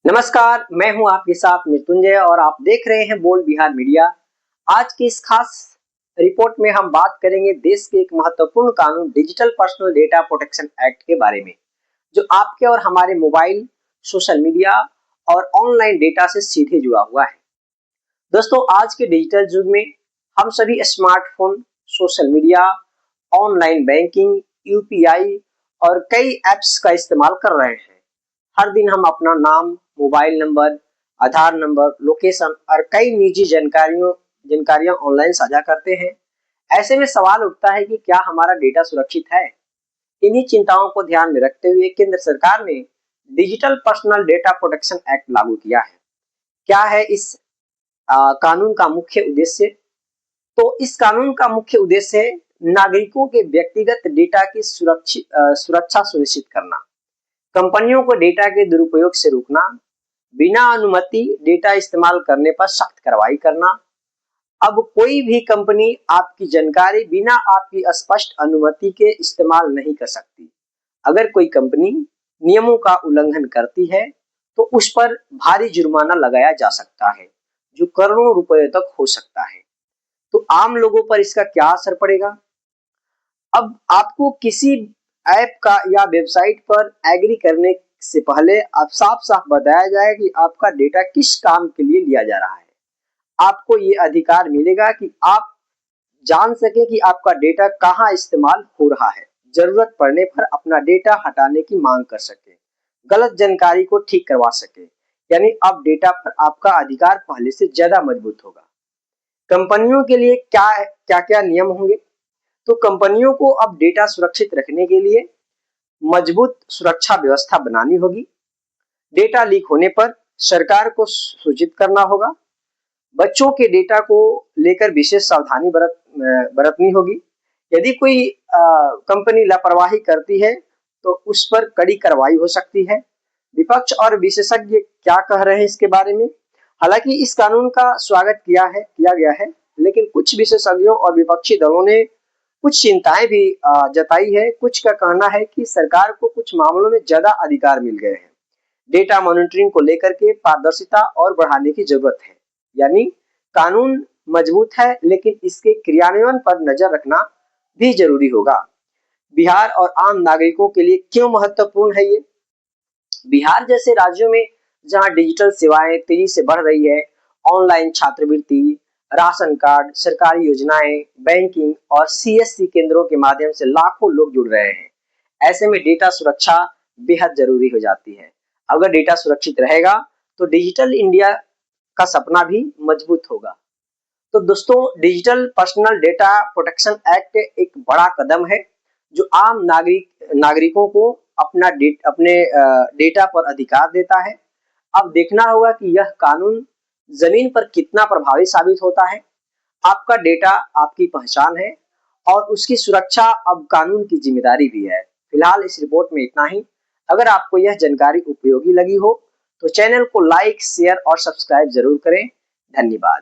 नमस्कार, मैं हूं आपके साथ मृत्युंजय और आप देख रहे हैं बोल बिहार मीडिया। आज की इस खास रिपोर्ट में हम बात करेंगे देश के एक महत्वपूर्ण कानून digital personal data protection act के बारे में, जो आपके और हमारे मोबाइल, सोशल मीडिया और ऑनलाइन डेटा से सीधे जुड़ा हुआ है। दोस्तों, आज के डिजिटल युग में हम सभी smartphone, social media, online banking, UPI और कई ऐप्स का इस्तेमाल कर रहे हैं। हर दिन हम अपना नाम, मोबाइल नंबर, आधार नंबर, लोकेशन और कई निजी जानकारियां ऑनलाइन साझा करते हैं। ऐसे में सवाल उठता है कि क्या हमारा डेटा सुरक्षित है? इन्हीं चिंताओं को ध्यान में रखते हुए केंद्र सरकार ने digital personal data protection act लागू किया है। क्या है इस कानून का मुख्य उद्देश्य? तो इस कानून का मुख्य उद्देश्य है नागरिकों के व्यक्तिगत डेटा की सुरक्षा सुनिश्चित करना, कंपनियों को डेटा के दुरुपयोग से रोकना, बिना अनुमति डेटा इस्तेमाल करने पर सख्त कार्रवाई करना। अब कोई भी कंपनी आपकी जानकारी बिना आपकी स्पष्ट अनुमति के इस्तेमाल नहीं कर सकती। अगर कोई कंपनी नियमों का उल्लंघन करती है तो उस पर भारी जुर्माना लगाया जा सकता है, जो करोड़ों रुपए तक हो सकता है। तो आम लोगों पर इसका क्या असर पड़ेगा? अब आपको किसी ऐप का या वेबसाइट पर एग्री करने से पहले आप साफ-साफ बताया जाए कि आपका डेटा किस काम के लिए लिया जा रहा है। आपको ये अधिकार मिलेगा कि आप जान सके कि आपका डेटा कहाँ इस्तेमाल हो रहा है, जरूरत पड़ने पर अपना डेटा हटाने की मांग कर सके, गलत जानकारी को ठीक करवा सके। यानी अब डेटा पर आपका अधिकार पहले से ज्यादा मजबूत होगा। कंपनियों के लिए क्या क्या नियम होंगे? तो कंपनियों को अब डेटा सुरक्षित रखने के लिए मजबूत सुरक्षा व्यवस्था बनानी होगी। डेटा लीक होने पर सरकार को सूचित करना होगा। बच्चों के डेटा को लेकर विशेष सावधानी बरतनी होगी। यदि कोई कंपनी लापरवाही करती है तो उस पर कड़ी कार्रवाई हो सकती है। विपक्ष और विशेषज्ञ क्या कह रहे हैं इसके बारे में? हालांकि इस कानून का स्वागत किया गया है, लेकिन कुछ विशेषज्ञों और विपक्षी दलों ने कुछ चिंताएं भी जताई है। कुछ का कहना है कि सरकार को कुछ मामलों में ज्यादा अधिकार मिल गए हैं। डेटा मॉनिटरिंग को लेकर के पारदर्शिता और बढ़ाने की जरूरत है। यानी कानून मजबूत है, लेकिन इसके क्रियान्वयन पर नजर रखना भी जरूरी होगा। बिहार और आम नागरिकों के लिए क्यों महत्वपूर्ण है ये? बिहार जैसे राज्यों में जहां डिजिटल सेवाएं तेजी से बढ़ रही है, ऑनलाइन छात्रवृत्ति, राशन कार्ड, सरकारी योजनाएं, बैंकिंग और सीएससी केंद्रों के माध्यम से लाखों लोग जुड़ रहे हैं। ऐसे में डेटा सुरक्षा बेहद जरूरी हो जाती है। अगर डेटा सुरक्षित रहेगा तो डिजिटल इंडिया का सपना भी मजबूत होगा। तो दोस्तों, digital personal data protection act एक बड़ा कदम है जो आम नागरिकों को अपने डेटा पर अधिकार देता है। अब देखना होगा कि यह कानून जमीन पर कितना प्रभावी साबित होता है। आपका डेटा आपकी पहचान है और उसकी सुरक्षा अब कानून की जिम्मेदारी भी है। फिलहाल इस रिपोर्ट में इतना ही। अगर आपको यह जानकारी उपयोगी लगी हो तो चैनल को लाइक, शेयर और सब्सक्राइब जरूर करें। धन्यवाद।